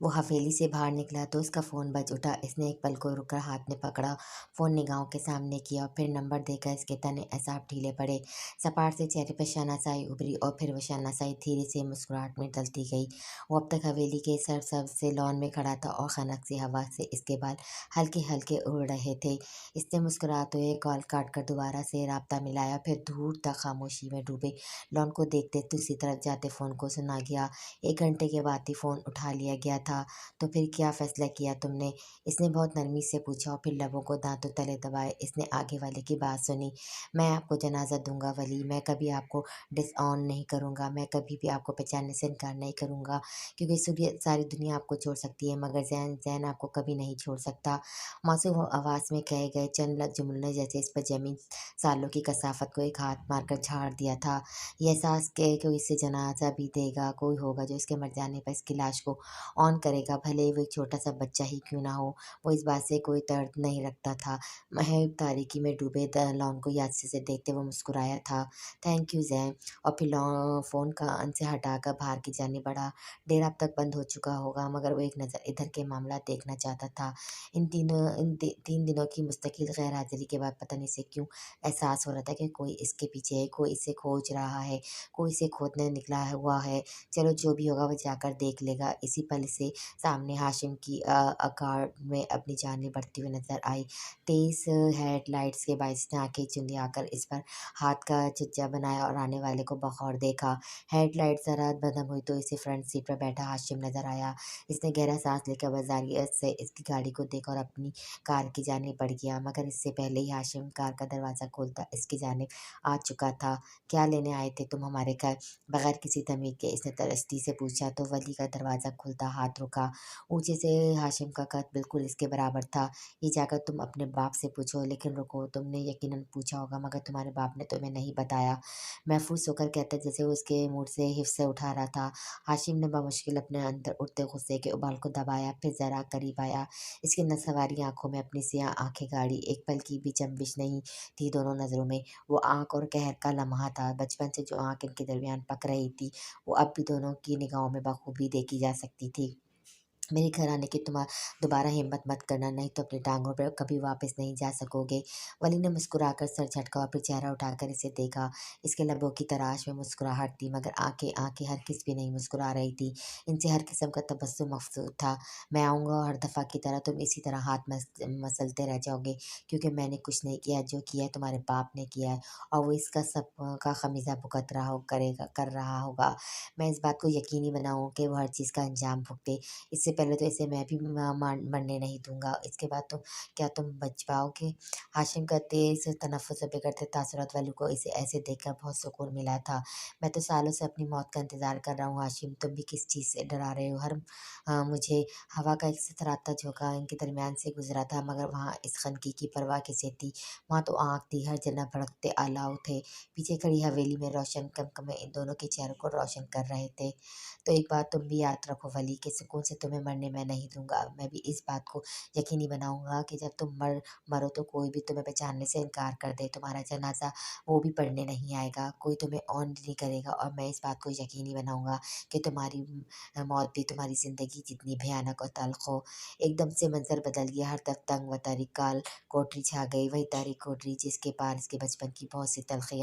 وہ حویلی سے باہر نکلا تو اس کا فون بج اٹھا۔ اس نے ایک پل کو رک کر ہاتھ میں پکڑا، فون نگاہوں کے سامنے کیا اور پھر نمبر دے کر اس کے تنے اعصاب ڈھیلے پڑے۔ سپاٹ سے چہرے پر شرناسائی ابھری اور پھر وہ شرناسائی دھیرے سے مسکراہٹ میں ڈلتی گئی۔ وہ اب تک حویلی کے سرسبز سے لان میں کھڑا تھا اور خنک سی ہوا سے اس کے بال ہلکے ہلکے اڑ رہے تھے۔ اس نے مسکراتے ہوئے کال کاٹ کر دوبارہ سے رابطہ ملایا، پھر دور تک خاموشی میں ڈوبے لان کو دیکھتے دوسری طرف جاتے فون کو سنا گیا۔ 1 گھنٹے کے بعد ہی فون اٹھا لیا گیا تھا۔ تو پھر کیا فیصلہ کیا تم نے؟ اس نے بہت نرمی سے پوچھا اور پھر لبوں کو دانتوں تلے دبائے اس نے آگے والے کی بات سنی۔ میں آپ کو جنازہ دوں گا ولی، میں کبھی آپ کو ڈس آن نہیں کروں گا، میں کبھی بھی آپ کو پہچاننے سے انکار نہیں کروں گا، کیونکہ ساری دنیا آپ کو چھوڑ سکتی ہے مگر ذہن آپ کو کبھی نہیں چھوڑ سکتا۔ معصوم آواز میں کہے گئے چند لفظ جملوں نے جیسے اس پر جمی سالوں کی کثافت کو ایک ہاتھ مار کر جھاڑ دیا تھا۔ یہ احساس کہ کوئی اسے جنازہ بھی دے گا، کوئی ہوگا جو اس کے مر جانے پر اس کی لاش کو آن کرے گا، بھلے وہ ایک چھوٹا سا بچہ ہی کیوں نہ ہو۔ وہ اس بات سے کوئی درد نہیں رکھتا تھا۔ محب تاریکی میں ڈوبے لان کو یاسر سے دیکھتے وہ مسکرایا تھا۔ تھینک یو زین، اور پھر فون کا ان سے ہٹا کر باہر کی جانب بڑھا۔ ڈیرا اب تک بند ہو چکا ہوگا مگر وہ ایک نظر ادھر کے معاملات دیکھنا چاہتا تھا۔ ان 3 دنوں کی مستقل غیر حاضری کے بعد پتہ نہیں اسے کیوں احساس ہو رہا تھا کہ کوئی اس کے پیچھے ہے، کوئی اسے کھوج رہا ہے، کوئی اسے کھودنے نکلا ہوا ہے۔ چلو جو بھی ہوگا وہ جا کر دیکھ لے گا۔ اسی پل سے سامنے ہاشم کی اکاڑ میں اپنی جانب بڑھتی ہوئی نظر آئی۔ تیز ہیڈ لائٹس کے باعث نے آنکھیں چندی آ کر اس پر ہاتھ کا چچا بنایا اور آنے والے کو بغور دیکھا۔ ہیڈ لائٹ ذرا بدم ہوئی تو اسے فرنٹ سیٹ پر بیٹھا ہاشم نظر آیا۔ اس نے گہرا سانس لے کر بازاریت سے اس کی گاڑی کو دیکھا اور اپنی کار کی جانب بڑھ گیا مگر اس سے پہلے ہی ہاشم کار کا دروازہ کھولتا اس کی جانب آ چکا تھا۔ کیا لینے آئے تھے تم ہمارے گھر؟ بغیر کسی تمیز کے اس نے ترستی سے پوچھا تو ولی کا دروازہ کھلتا ہاتھ رکا۔ اونچے سے ہاشم کا قد بالکل اس کے برابر تھا۔ یہ جا کر تم اپنے باپ سے پوچھو، لیکن رکو، تم نے یقیناً پوچھا ہوگا مگر تمہارے باپ نے تمہیں نہیں بتایا، محفوظ ہو کر کہتا جیسے وہ اس کے موڈ سے حفظ سے اٹھا رہا تھا۔ ہاشم نے بمشکل اپنے اندر اٹھتے غصے کے ابال کو دبایا، پھر ذرا قریب آیا، اس کی نسواری آنکھوں میں اپنی سیاہ آنکھیں گاڑی، ایک پل کی بھی جنبش نہیں تھی دونوں نظروں میں۔ وہ آنکھ اور قہر کا لمحہ تھا، بچپن سے جو آنکھ ان کے درمیان پک رہی تھی وہ اب بھی دونوں کی نگاہوں میں بخوبی دیکھی جا سکتی تھی۔ میرے گھر آنے کی دوبارہ ہمت مت کرنا، نہیں تو اپنی ٹانگوں پر کبھی واپس نہیں جا سکو گے۔ ولی نے مسکرا کر سر جھٹکا اور پھر چہرہ اٹھا کر اسے دیکھا۔ اس کے لبوں کی تراش میں مسکراہٹ تھی مگر آنکھیں ہرگز بھی نہیں مسکرا رہی تھی، ان سے ہر قسم کا تبسم مفقود تھا۔ میں آؤں گا اور ہر دفعہ کی طرح تم اسی طرح ہاتھ مسلتے رہ جاؤ گے، کیونکہ میں نے کچھ نہیں کیا، جو کیا ہے تمہارے باپ نے کیا ہے اور وہ اس کا سب کا خمیزہ بھگت رہا کر رہا ہوگا۔ میں اس بات کو یقینی بناؤں کہ وہ ہر چیز کا انجام بھگتے، اس سے پہلے تو اسے میں بھی مرنے نہیں دوں گا۔ اس کے بعد کیا تم بچ پاؤ گے؟ ہاشم کا تیز تنفس اور بگڑتے تاثرات والوں کو اسے ایسے دیکھ کر بہت سکون ملا تھا۔ میں تو سالوں سے اپنی موت کا انتظار کر رہا ہوں ہاشم، تم بھی کس چیز سے ڈرا رہے ہو؟ مجھے ہوا کا ایک ستراتا جھونکا ان کے درمیان سے گزرا تھا مگر وہاں اس خنکی کی پرواہ کسے تھی؟ وہاں تو آنکھ تھی، ہر جگہ بھڑکتے الاؤ تھے، پیچھے کھڑی حویلی میں روشن کمکمے ان دونوں کے چہروں کو روشن کر رہے تھے۔ تو ایک بات تم بھی یاد رکھو ولی، کہ سکون سے تمہیں مرنے میں نہیں دوں گا۔ میں بھی اس بات کو یقینی بناؤں گا کہ جب تم مرو تو کوئی بھی تمہیں پہچاننے سے انکار کر دے، تمہارا جنازہ وہ بھی پڑھنے نہیں آئے گا، کوئی تمہیں آن نہیں کرے گا، اور میں اس بات کو یقینی بناؤں گا کہ تمہاری موت بھی تمہاری زندگی جتنی بھیانک اور تلخ ہو۔ ایک دم سے منظر بدل گیا، ہر طرف تنگ و تاریک کال کوٹری چھا گئی، وہی تاریک کوٹری جس کے پار اس کے بچپن کی بہت سی تلخ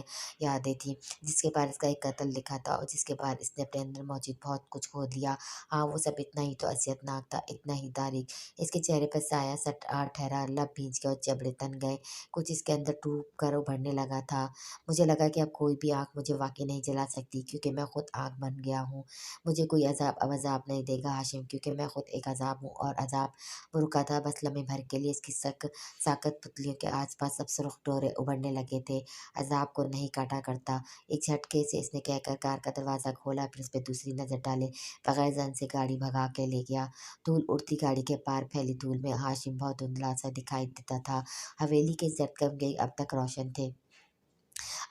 یادیں تھیں، جس کے پار اس کا ایک قتل لکھا تھا اور جس کے پار اس نے اپنے اندر موجود بہت کچھ کھو دیا۔ ہاں وہ سب اتنا ہی تو اذیت ناک تھا، اتنا ہی تاریک۔ اس کے چہرے پر سایہ سٹ ٹھہرا، لب بھیج گئے اور جبڑے تن گئے، کچھ اس کے اندر ٹوٹ کر ابھرنے لگا تھا۔ مجھے لگا کہ اب کوئی بھی آنکھ مجھے واقعی نہیں جلا سکتی، کیونکہ میں خود آگ بن گیا ہوں۔ مجھے کوئی عذاب اب عذاب نہیں دے گا ہاشم، کیونکہ میں خود ایک عذاب ہوں، اور عذاب وہ رکا تھا بس لمحے بھر کے لیے۔ اس کی ساکت پتلیوں کے آس پاس اب سرخ ڈورے ابھرنے لگے تھے۔ عذاب کو نہیں کاٹا کرتا، ایک جھٹکے سے اس نے کہہ کر کار کا دروازہ کھولا، پھر اس پہ دوسری نظر ڈالے بغیر زن سے گاڑی بھگا کے لے گیا۔ دھول اڑتی گاڑی کے پار پھیلی دھول میں ہاشم بہت دھندلا سا دکھائی دیتا تھا۔ حویلی کے زد گئی اب تک روشن تھے،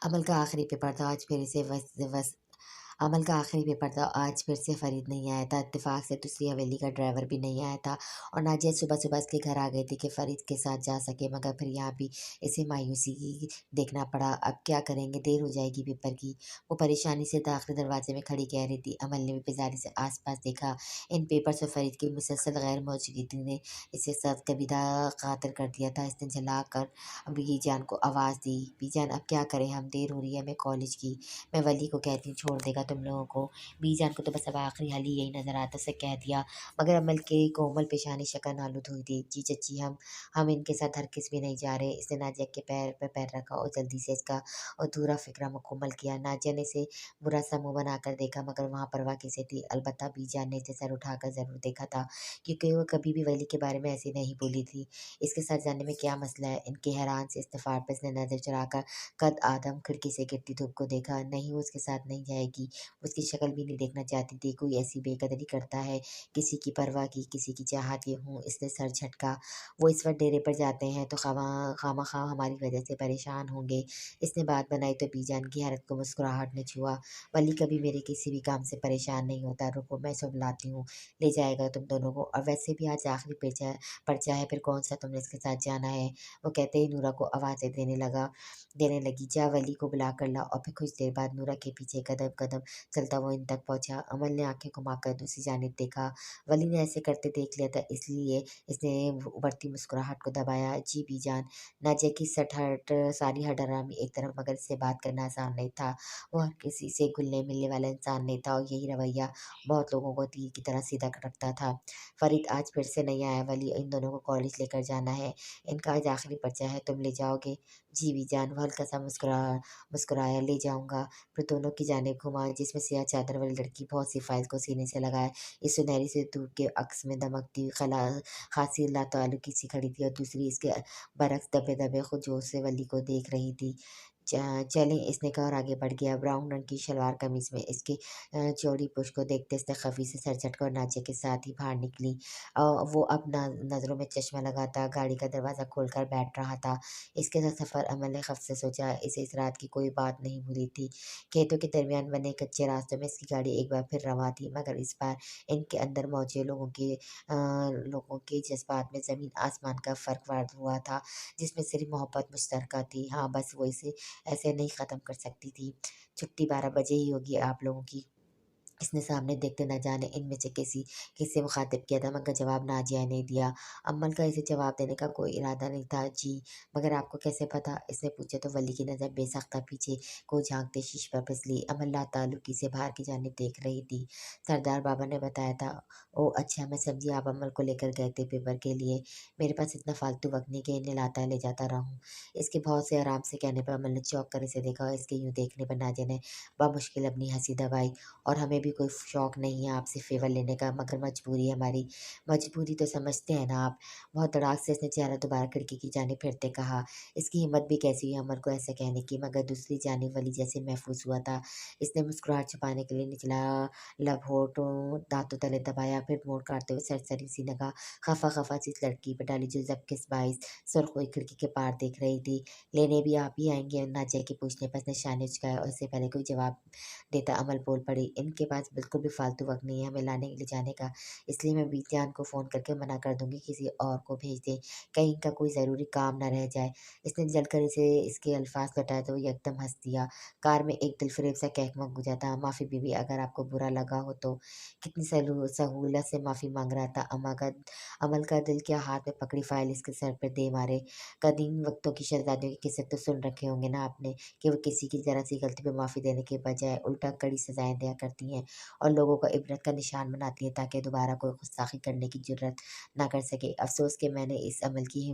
عمل کا آخری پیپر تھا، آج پھر اسے अमल का आखिरी पेपर था, आज फिर से फरीद नहीं आया था। इत्तेफाक से दूसरी हवेली का ड्राइवर भी नहीं आया था और नाजिया सुबह सुबह इसके घर आ गई थी कि फरीद के साथ जा सके, मगर फिर यहाँ भी इसे मायूसी देखना पड़ा। अब क्या करेंगे, देर हो जाएगी पेपर की। वो परेशानी से दाखिली दरवाजे में खड़ी कह रही थी। अमल ने भी बेजारी से आसपास देखा। इन पेपर से फरीद की मुसलसल गैर मौजूदगी ने इसे सब कबीदा खातिर कर दिया था। इसने झला कर बीजान को आवाज़ दी, बीजान अब क्या करें, हम देर हो रही है हमें कॉलेज की। मैं वली को कहती हूँ छोड़ देगा तुम लोगों को। बीजान को तो बस अब आखिरी हल ही यही नजर आता, से कह दिया। मगर अमल की कोमल पेशानी शक्ल आलूद हुई थी। जी चची, हम इनके साथ हरगिज़ भी नहीं जा रहे। इसने नाजिया के पैर पे पैर रखा और जल्दी से इसका अधूरा फिक्रा मुकम्मल किया। नाजिया ने इसे बुरा सा मुंह बनाकर देखा, मगर वहाँ परवाह किसे थी। अलबत्ता बीजान ने इसे सर उठाकर जरूर देखा था, क्योंकि वो कभी भी वली के बारे में ऐसे नहीं बोली थी। इसके साथ जाने में क्या मसला है। इनके हैरान से इस्तफार पर इसने नजर चुराकर कद आदम खिड़की से गिरती धूप को देखा। नहीं, वो उसके साथ नहीं जाएगी। उसकी शक्ल भी नहीं देखना चाहती थी। कोई ऐसी बेकदरी करता है, किसी की परवाह की, किसी की चाहत की हूँ। इसने सर झटका। वो इस वक्त डेरे पर जाते हैं तो खामा खा हमारी वजह से परेशान होंगे। इसने बात बनाई तो बीजान की हैरत को मुस्कुराहट ने छुआ। वली कभी मेरे किसी भी काम से परेशान नहीं होता। रुको, मैं सब लाती हूँ, ले जाएगा तुम दोनों को। और वैसे भी आज आखिरी पर्चा है, फिर कौन सा तुमने इसके साथ जाना है। वो कहते ही नूरा को आवाज़ें देने लगी, जा वली को बुला कर ला। और फिर कुछ देर बाद नूरा के पीछे कदम कदम चलता वो इन तक पहुंचा। अमल ने आंखें घुमाकर दूसरी जानिब देखा। वली ने ऐसे करते देख लिया था, इसलिए इसने उभरती मुस्कुराहट को दबाया। जी बीजान। नाजिया की सटहट सारी हडरामी एक तरफ, मगर इससे बात करना आसान नहीं था। वो हर किसी से घुलने मिलने वाला इंसान नहीं था, और यही रवैया बहुत लोगों को तीर की तरह सीधा रखता था। फरीद आज फिर से नहीं आया। वली इन दोनों को कॉलेज लेकर जाना है। इनका आज आखिरी पर्चा है, तुम ले जाओगे। जी बीजान। वो हल्का सा मुस्कुराया, ले जाऊंगा। फिर दोनों की जानिब घुमा, जिसमें सियाह चादर वाली लड़की बहुत सी फाइल को सीने से लगाए इस सुनहरी से धूप के अक्स में दमकती खला खासी लाताल्लुकी सी खड़ी थी, और दूसरी इसके बरक्स दबे दबे खुद जोर से वली को देख रही थी। चलें, इसने कहा और आगे बढ़ गया। ब्राउन रंग की शलवार कमीज में इसकी चौड़ी पुश को देखते इसने खफी से सर झटका और नाचे के साथ ही बाहर निकली। वो अब नज़रों में चश्मा लगाता गाड़ी का दरवाज़ा खोलकर बैठ रहा था। इसके साथ सफ़र, अमल ने खफ से सोचा। इसे इस रात की कोई बात नहीं भूली थी। खेतों के दरमियान बने कच्चे रास्तों में इसकी गाड़ी एक बार फिर रवा थी, मगर इस बार इनके अंदर मौजूद लोगों के जज्बात में ज़मीन आसमान का फ़र्क वार हुआ था, जिसमें सिर्फ मोहब्बत मुश्तरका थी। हाँ, बस वो इसे ऐसे नहीं ख़त्म कर सकती थी। छुट्टी 12 बजे ही होगी आप लोगों की। इसने सामने देखते न जाने इनमें से किससे मुखातिब किया था, मगर जवाब नाजिया ने दिया। अम्मल का इसे जवाब देने का कोई इरादा नहीं था। जी, मगर आपको कैसे पता, इसने पूछा तो वली की नज़र बेसाख्ता पीछे को झांकते शीश पर फिसली। अमल ताल्लुकी से बाहर की जानिब देख रही थी। सरदार बाबा ने बताया था। ओ अच्छा, मैं समझी आप अम्मल को लेकर गए थे पेपर के लिए। मेरे पास इतना फालतू वक्त नहीं कि इन्हें लाता ले जाता रहूं। इसके बहुत से आराम से कहने पर अमल ने चौंक कर इसे देखा, और इसके यूं देखने पर नाजिया ने बामुश्किल अपनी हंसी दबाई। और हमें भी कोई शौक नहीं है आपसे फेवर लेने का, मगर मजबूरी है हमारी। मजबूरी तो समझते हैं ना आप। बहुत तड़ाक से इसने चेहरा दोबारा खिड़की की जानिब फिरते कहा। इसकी हिम्मत भी कैसी हुई अमर को ऐसा कहने की, मगर दूसरी जानिब वाली जैसे महफूज हुआ था। इसने मुस्कुराहट छुपाने के लिए निचला लब होठों दांतों तले दबाया, फिर मोड़ काटते हुए सरसरी सी निगाह खफा खफा सी इस लड़की पर डाली, जो जबकि बाईस सुर्ख हुई खिड़की के पार देख रही थी। लेने भी आप ही आएंगे, नाजिया के पूछने पर इसने शाने झुकाया, और इससे पहले कोई जवाब देता अमल बोल पड़ी। इनके पास बिल्कुल भी फालतू वक्त नहीं है हमें लाने ले जाने का, इसलिए मैं बीजान को फ़ोन करके मना कर दूंगी, किसी और को भेज दें, कहीं इनका कोई ज़रूरी काम ना रह जाए। इसने जलकर इसे इसके अल्फाज लौटाए तो वो एकदम हंस दिया। कार में एक दिलफरेब सा कहकमा गुंजा था, माफ़ी बीबी अगर आपको बुरा लगा हो तो। कितनी सहूलत से माफ़ी मांग रहा था। अमल का दिल क्या, हाथ में पकड़ी फाइल इसके सर पर दे मारे। कदीम वक्तों की शहजादियों की किस्से तो सुन रखे होंगे ना आपने, कि वो किसी की ज़रा सी गलती पे माफ़ी देने के बजाय उल्टा कड़ी सजाएं दिया करती हैं, और लोगों को इबरत का निशान बनाती हैं, ताकि दोबारा कोई गुस्ताखी करने की जुर्रत ना कर सके। अफसोस कि मैंने इस अमल की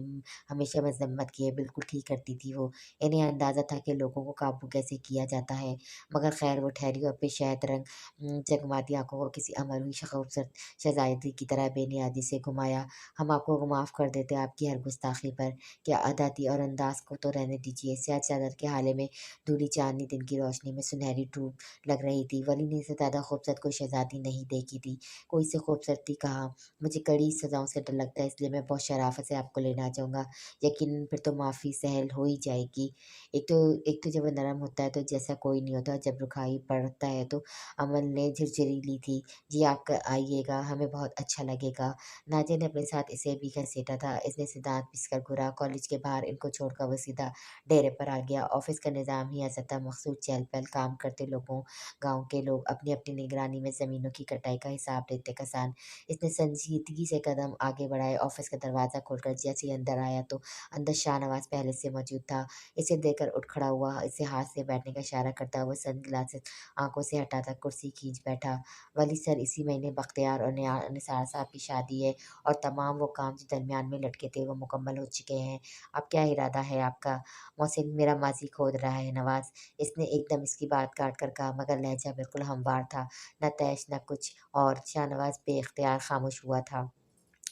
हमेशा मजम्मत की है। बिल्कुल ठीक करती थी वो। इन्हें अंदाज़ा था कि लोगों को काबू कैसे किया जाता है। मगर खैर, वो ठहरी और अपनी शहद रंग जगमाती आंखों को किसी अमर हुई खूबसूरत शहजादी की तरह बेनियादी से घुमाया। हम आपको माफ़ कर देते आपकी हर गुस्ताखी पर। क्या अदा थी, और अंदाज को तो रहने दीजिए। स्याह चादर के हाले में धूली चांदनी दिन की रोशनी में सुनहरी डूब लग रही थी। वली ने इसे ज़्यादा زیادہ خوبصورت कोई शहज़ादी नहीं देखी थी। कोई से खूबसूरती कहा, मुझे कड़ी सज़ाओं से डर लगता है, इसलिए मैं बहुत शराफ़त से आपको लेना चाहूँगा। यकीनन फिर तो माफ़ी सहल हो ही जाएगी। एक तो एक तो जब वो नरम होता है तो जैसा कोई नहीं होता, जब रुखाई पड़ता है तो अमन ने झिरझिरी ली थी। जी आप आइएगा, हमें बहुत अच्छा लगेगा। नाज़िया ने अपने साथ इसे भी घसीटा था। इसने से दाँत पिसकर घूरा। कॉलेज के बाहर इनको छोड़कर वो सीधा डेरे पर आ गया। ऑफ़िस का निज़ाम ही ऐसा था, मखसूस चहल-पहल, काम करते लोगों, गाँव के लोग अपनी-अपनी निगरानी में ज़मीनों की कटाई का हिसाब देते किसान। इसने संजीदगी से कदम आगे बढ़ाए। ऑफ़िस का दरवाज़ा खोलकर जैसे ही अंदर आया तो अंदर शाहनवाज़ पहले से मौजूद था। इसे देखकर उठ खड़ा हुआ, इसे हाथ से बैठने का इशारा करता हुआ सनग्लासेस आँखों से हटाकर कुर्सी खींच बैठा। वली सर, इसी महीने बख्तियार और निसार साहब की शादी है और तमाम वो काम जो दरमियान में लटके थे वो मुकम्मल हो चुके हैं। अब क्या इरादा है आपका? मोहसिन मेरा माज़ी खोद रहा है नवाज़, इसने एकदम इसकी बात काट कर कहा, मगर लहजा बिल्कुल हमवार था, न तैश न कुछ और। शाहनवाज़ बेख्तियार खामोश हुआ था।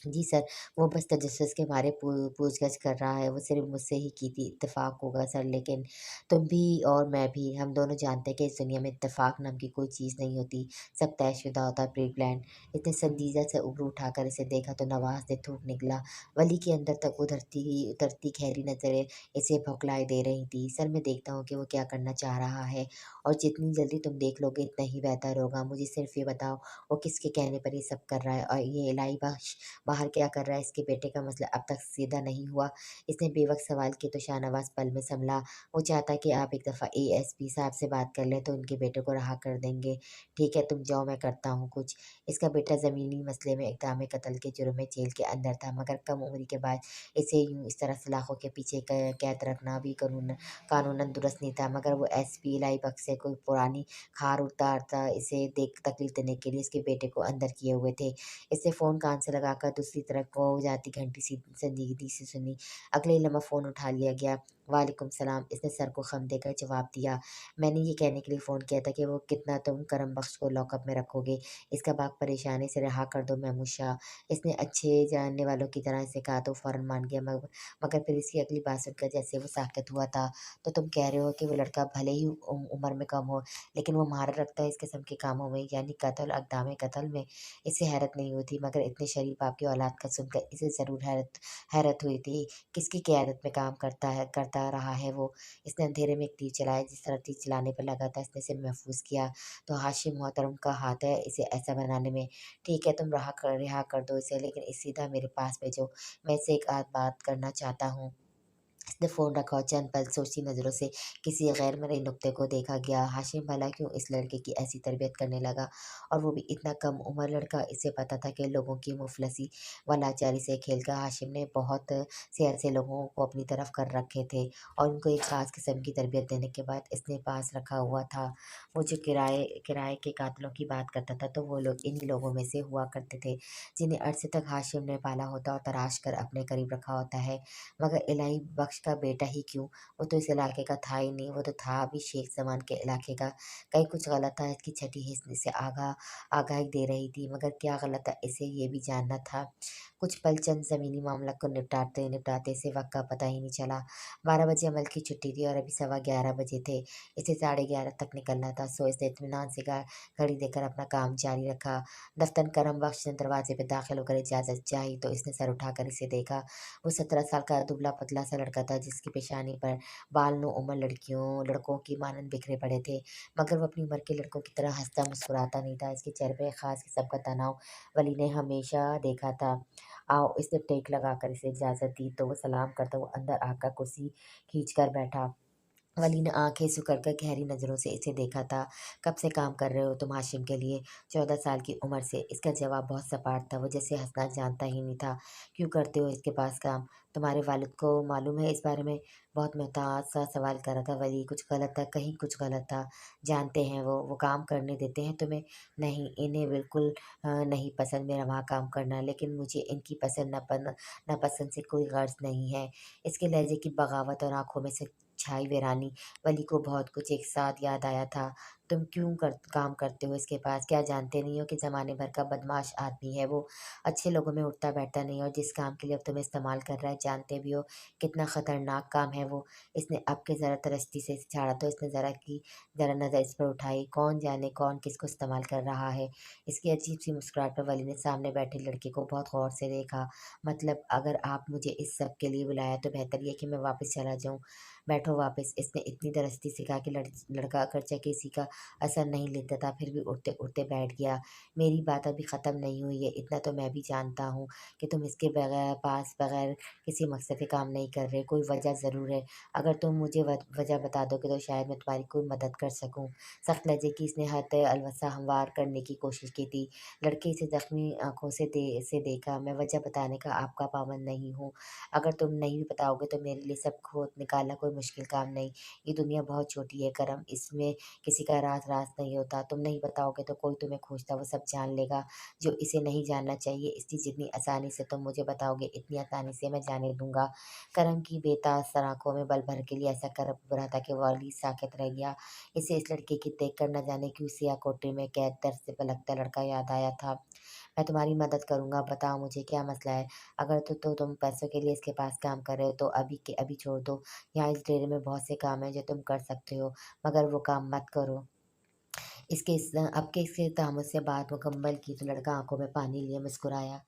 जी सर, वो बस तजस्सुस के मारे पूछगछ कर रहा है, वो सिर्फ़ मुझसे ही की थी, इत्तेफ़ाक होगा सर, लेकिन तुम भी और मैं भी, हम दोनों जानते हैं कि इस दुनिया में इत्तेफ़ाक नाम की कोई चीज़ नहीं होती, सब तयशुदा होता है प्री-प्लान्ड। इसने संजीदा से उबरू उठाकर इसे देखा तो नवाज़ ने थूक निकला। वली के अंदर तक उतरती गहरी नज़रें इसे भौंकलाए दे रही थीं। सर मैं देखता हूँ कि वो क्या करना चाह रहा है और जितनी जल्दी तुम देख लोगे इतना ही बेहतर होगा। मुझे सिर्फ़ ये बताओ, वो किसके कहने पर ये सब कर रहा है और ये इलाही बख्श बाहर क्या कर रहा है? इसके बेटे का मसला अब तक सीधा नहीं हुआ। इसने बेवक़्त सवाल किए तो शाहनवाज़ पल में संभला। वो चाहता है कि आप एक दफ़ा एएसपी साहब से बात कर लें तो उनके बेटे को रहा कर देंगे। ठीक है, तुम जाओ, मैं करता हूँ कुछ। इसका बेटा ज़मीनी मसले में इक़दाम कत्ल के जुर्म में जेल के अंदर था, मगर कम उम्री के बाद इसे यूँ इस तरह सलाखों के पीछे कैद रखना भी कानूनन दुरुस्त नहीं था। मगर वो एसपी इलाही बख्श से कोई पुरानी खार उतारता इसे देख तकलीफ़ देने के लिए इसके बेटे को अंदर किए हुए थे। इसने फ़ोन कान से लगाकर दूसरी तरफ खो जाती घंटी सी संजीदगी से सुनी। अगले ही लम्हा फ़ोन उठा लिया गया। वालेकुम सलाम, इसने सर को खम देकर जवाब दिया। मैंने ये कहने के लिए फ़ोन किया था कि वो कितना तुम करम बख्श को लॉकअप में रखोगे। इसका बाप परेशानी से रिहा कर दो महमूद शाह। इसने अच्छे जानने वालों की तरह इसे कहा तो फ़ौरन मान गया, मगर फिर इसकी अगली बात सुनकर जैसे वो साक़ित हुआ था। तो तुम कह रहे हो कि वो लड़का भले ही उम्र में कम हो, लेकिन वो महारत रखता है इस किस्म के कामों में, यानी कत्ल, इक़दाम कत्ल में? इसे हैरत नहीं हुई थी, मगर इतने शरीफ बाप की औलाद का सुनकर इसे ज़रूर हैरत हैरत हुई थी। किसकी क़यादत में काम करता रहा है वो? इसने अंधेरे में एक तीर चलाया। जिस तरह तीर चलाने पर लगा था इसने इसे महफूज़ किया तो हाशिम मोहतरम का हाथ है इसे ऐसा बनाने में। ठीक है, तुम रिहा कर दो इसे, लेकिन सीधा मेरे पास भेजो, मैं इससे एक आध बात करना चाहता हूँ। इसने फ़ोन रखा और चंद पल सोचती नज़रों से किसी गैर मर्ई नुक्ते को देखा गया। हाशिम भला क्यों इस लड़के की ऐसी तरबियत करने लगा, और वो भी इतना कम उम्र लड़का? इसे पता था कि लोगों की मुफलसी व लाचारी से खेलकर हाशिम ने बहुत से ऐसे लोगों को अपनी तरफ कर रखे थे और उनको एक ख़ास किस्म की तरबियत देने के बाद इसने पास रखा हुआ था। वो जो किराए किराए के कातलों की बात करता था तो वो लोग इन्हीं लोगों में से हुआ करते थे जिन्हें अरसे तक हाशिम ने पाला होता और तराश कर अपने करीब रखा होता है। मगर इलाही बख्श का बेटा ही क्यों? वो तो इस इलाके का था ही नहीं, वो तो था भी शेख ज़मान के इलाके का। कहीं कुछ गलत था, इसकी छठी हिस्स इसे आगाही दे रही थी, मगर क्या गलत था इसे ये भी जानना था। कुछ पल चंद ज़मीनी मामला को निपटाते इसे वक़्त का पता ही नहीं चला। 12 बजे अमल की छुट्टी थी और अभी 11:15 बजे थे। इसे 11:30 तक निकलना था, सो इसने इत्मीनान से घड़ी देखकर अपना काम जारी रखा। दफ्तरन करम बख्श ने दरवाज़े पे दाखिल होकर इजाज़त चाही तो इसने सर उठाकर इसे देखा। वो 17 साल का दुबला-पतला सा लड़का था जिसकी पेशानी पर बाल नो-उम्र लड़कों की मानंद बिखरे पड़े थे, मगर वो अपनी उम्र के लड़कों की तरह हँसता-मुस्कुराता नहीं था। इसके चेहरे पे एक ख़ास किस्म का तनाव वली ने हमेशा देखा था। आओ, इसने टेक लगाकर इसे इजाज़त दी तो वो सलाम करता हुआ अंदर आकर कुर्सी खींचकर बैठा। वली ने आँखें सिकुड़कर गहरी नज़रों से इसे देखा था। कब से काम कर रहे हो तुम हाशिम के लिए? 14 साल की उम्र से। इसका जवाब बहुत सपाट था, वो जैसे हँसना जानता ही नहीं था। क्यों करते हो इसके पास काम? तुम्हारे वालिद को मालूम है इस बारे में? बहुत मोहताज सा सवाल कर रहा था वली। कुछ गलत था, कहीं कुछ गलत था? जानते हैं वो काम करने देते हैं तुम्हें? नहीं, इन्हें बिल्कुल नहीं पसंद मेरा वहाँ काम करना, लेकिन मुझे इनकी पसंद नापसंद से कोई गर्ज़ नहीं है। इसके लहज़े की बगावत और आँखों में से छाई वीरानी वली को बहुत कुछ एक साथ याद आया था। तुम क्यों काम करते हो इसके पास? क्या जानते नहीं हो कि ज़माने भर का बदमाश आदमी है वो? अच्छे लोगों में उठता बैठता नहीं, और जिस काम के लिए अब तुम्हें इस्तेमाल कर रहा है, जानते भी हो कितना ख़तरनाक काम है वो। इसने अब के ज़रा तरश्ती से झाड़ा तो इसने ज़रा नज़र इस पर उठाई। कौन जाने कौन किसको इस्तेमाल कर रहा है। इसकी अजीब-सी मुस्कुराहट पर वली ने सामने बैठे लड़के को बहुत गौर से देखा। मतलब अगर आप मुझे इस सब के लिए बुलाया तो बेहतर ये है कि मैं वापस चला जाऊँ। बैठो वापस। इसने इतनी दरस्ती से कहा कि लड़का अगरचे किसी का असर नहीं लेता था, फिर भी उठते-उठते बैठ गया। मेरी बात अभी ख़त्म नहीं हुई है, इतना तो मैं भी जानता हूँ कि तुम इसके बगैर किसी मकसद के काम नहीं कर रहे, कोई वजह ज़रूर है। अगर तुम मुझे वजह बता दोगे तो शायद मैं तुम्हारी कोई मदद कर सकूँ। सख्त लहजे की इसने हद अलवसा हमवार करने की कोशिश की थी। लड़के इसे ज़ख्मी आँखों से देखा। मैं वजह बताने का आपका पाबंद नहीं हूँ। अगर तुम नहीं भी बताओगे तो मेरे लिए सब खोज निकालना कोई मुश्किल काम नहीं। ये दुनिया बहुत छोटी है करम, इसमें किसी का राज नहीं होता। तुम नहीं बताओगे तो कोई तुम्हें खोजता वो सब जान लेगा जो इसे नहीं जानना चाहिए। इसलिए जितनी आसानी से तुम मुझे बताओगे इतनी आसानी से मैं जाने दूँगा। करम की बेतासर आँखों में बल भर के लिए ऐसा कर उभरा था कि वाली साक़ित रह गया। इसे इस लड़के की देखकर न जाने क्यों सियाह कोठरी में कैद दर्द से पलकता लड़का याद आया था। मैं तुम्हारी मदद करूँगा, बताओ मुझे क्या मसला है? अगर तुम पैसों के लिए इसके पास काम कर रहे हो तो अभी के अभी छोड़ दो। यहाँ इस डेरे में बहुत से काम हैं जो तुम कर सकते हो, मगर वो काम मत करो। इसके तहम्मुस से बात मुकम्मल की तो लड़का आँखों में पानी लिए मुस्कुराया।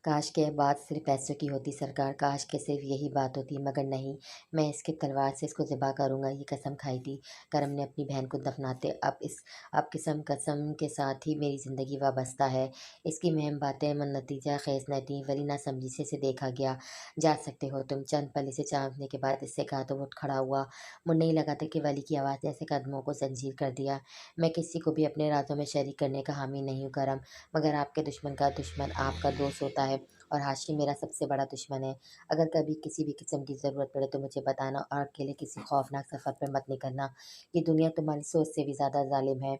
काश के बात सिर्फ पैसों की होती सरकार, काश के सिर्फ यही बात होती, मगर नहीं। मैं इसकी तलवार से इसको ज़िबा करूँगा, ये कसम खाई थी करम ने अपनी बहन को दफनाते। अब कसम के साथ ही मेरी ज़िंदगी वाबस्ता है। इसकी महम बातें मन नतीजा खेज न थीं। वली ना समझी से इसे देखा गया। जा सकते हो तुम। चंद पल इसे चाहने के बाद इससे कहा तो वो उठ खड़ा हुआ। मुझे नहीं लगा था कि वली की आवाज़ ने ऐसे कदमों को जंजीर कर दिया। मैं किसी को भी अपने राज़ों में शरीक करने का हामी नहीं हूँ करम, मगर आपके दुश्मन का दुश्मन आपका दोस्त होता है, और हाशिम मेरा सबसे बड़ा दुश्मन है। अगर कभी किसी भी किस्म की ज़रूरत पड़े तो मुझे बताना, और अकेले किसी खौफनाक सफ़र पर मत निकलना। ये दुनिया तुम्हारी सोच से भी ज़्यादा ज़ालिम है।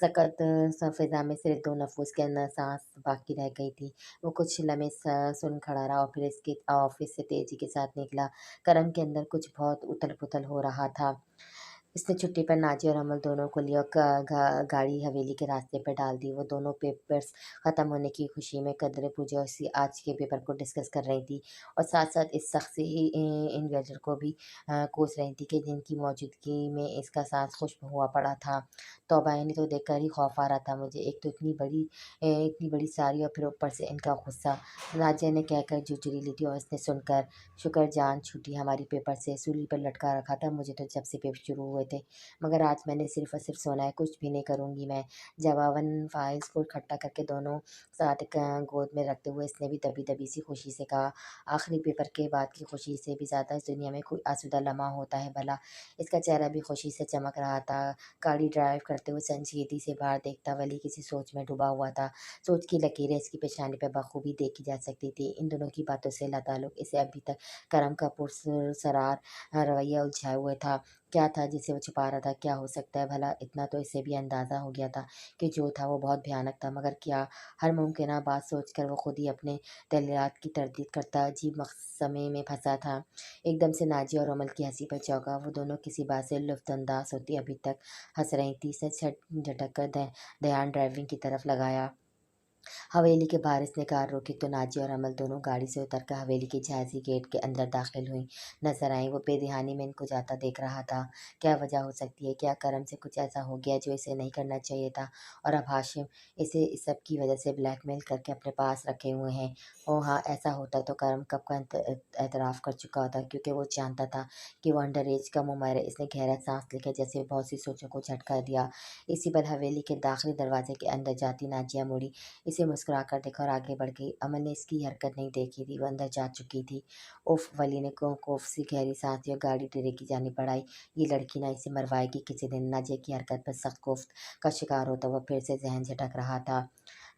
सकत फ़िज़ा में सिर्फ 2 नफूस के अंदर साँस बाकी रह गई थी। वो कुछ लम्हे सुन खड़ा रहा और फिर इसके ऑफ़िस से तेज़ी के साथ निकला। करम के अंदर कुछ बहुत उथल-पुथल हो रहा था। इसने छुट्टी पर नाज़ी और अमल दोनों को लिया और गाड़ी हवेली के रास्ते पर डाल दी। वो दोनों पेपर्स ख़त्म होने की खुशी में कदरे पूजे और इसी आज के पेपर को डिस्कस कर रही थी, और साथ-साथ इस शख़्सी इन्वेस्टर को भी कोस रही थी कि जिनकी मौजूदगी में इसका सांस खुश्क हुआ पड़ा था। तौबा! इन्हें तो देखकर ही खौफ़ आ रहा था मुझे। एक तो इतनी बड़ी सारी और फिर ऊपर से इनका गुस्सा। नाज़िया ने कहकर झुरझुरी ली थी और इसने सुनकर शुक्र जान छूटी हमारी पेपर से। सूली पर लटका रखा था मुझे तो जब से पेपर शुरू हुए थे, मगर आज मैंने सिर्फ़ और सिर्फ़ सोना है, कुछ भी नहीं करूँगी मैं। जवाबन फ़ाइल्स को इकट्ठा करके दोनों साथ एक गोद में रखते हुए इसने भी दबी-दबी सी खुशी से कहा, आखिरी पेपर के बाद की खुशी से भी ज़्यादा इस दुनिया में कोई आसूदा लम्हा होता है भला। इसका चेहरा भी खुशी से चमक रहा था। गाड़ी ड्राइव करते हुए संजीदगी से बाहर देखता वली किसी सोच में डूबा हुआ था। सोच की लकीरें इसकी पेशानी पे बखूबी देखी जा सकती थी। इन दोनों की बातों से लाताल्लुक़ इसे अभी तक करम का पुरसरार रवैया उलझाए हुए था। क्या था जिसे वो छुपा रहा था? क्या हो सकता है भला? इतना तो इसे भी अंदाज़ा हो गया था कि जो था वो बहुत भयानक था, मगर क्या? हर मुमकिना बात सोचकर वो खुद ही अपने तैलियात की तरदीद करता अजीब मकसमे में फँसा था। एकदम से नाज़िया और अमल की हँसी पर चौंका। वो दोनों किसी बात से लुत्फ़अंदाज़ होती अभी तक हँस रही थी। इसने झटक कर ध्यान ड्राइविंग की तरफ लगाया। हवेली के बाहर इसने कार रोकी तो नाज़िया और अमल दोनों गाड़ी से उतरकर हवेली के झांसी गेट के अंदर दाखिल हुईं। नज़र आईं। वो बेध्यानी में इनको जाता देख रहा था। क्या वजह हो सकती है? क्या करम से कुछ ऐसा हो गया जो इसे नहीं करना चाहिए था? और अब हाशिम इसे इस सब की वजह से ब्लैकमेल करके अपने पास रखे हुए हैं। ओह हाँ, ऐसा होता तो करम कब का एतराफ़ कर चुका होता, क्योंकि वो जानता था कि वो अंडर एज कम उम्र है। इसने गहरा सांस लेकर जैसे बहुत सी सोचों को झटका दिया। इसी पर हवेली के दाखिली दरवाजे के अंदर जाती नाज़िया मुड़ी, इसे मुस्कुराकर देखा और आगे बढ़ गई। अमल ने इसकी हरकत नहीं देखी थी, वो अंदर जा चुकी थी। उफ़! वली ने कोफ सी गहरी सांस ली और गाड़ी डेरे की जानिब बढ़ाई। ये लड़की ना इसे मरवाएगी किसी दिन। नाज़िया की हरकत पर सख्त खौफ का शिकार होता हुआ फिर से ज़हन झटक रहा था।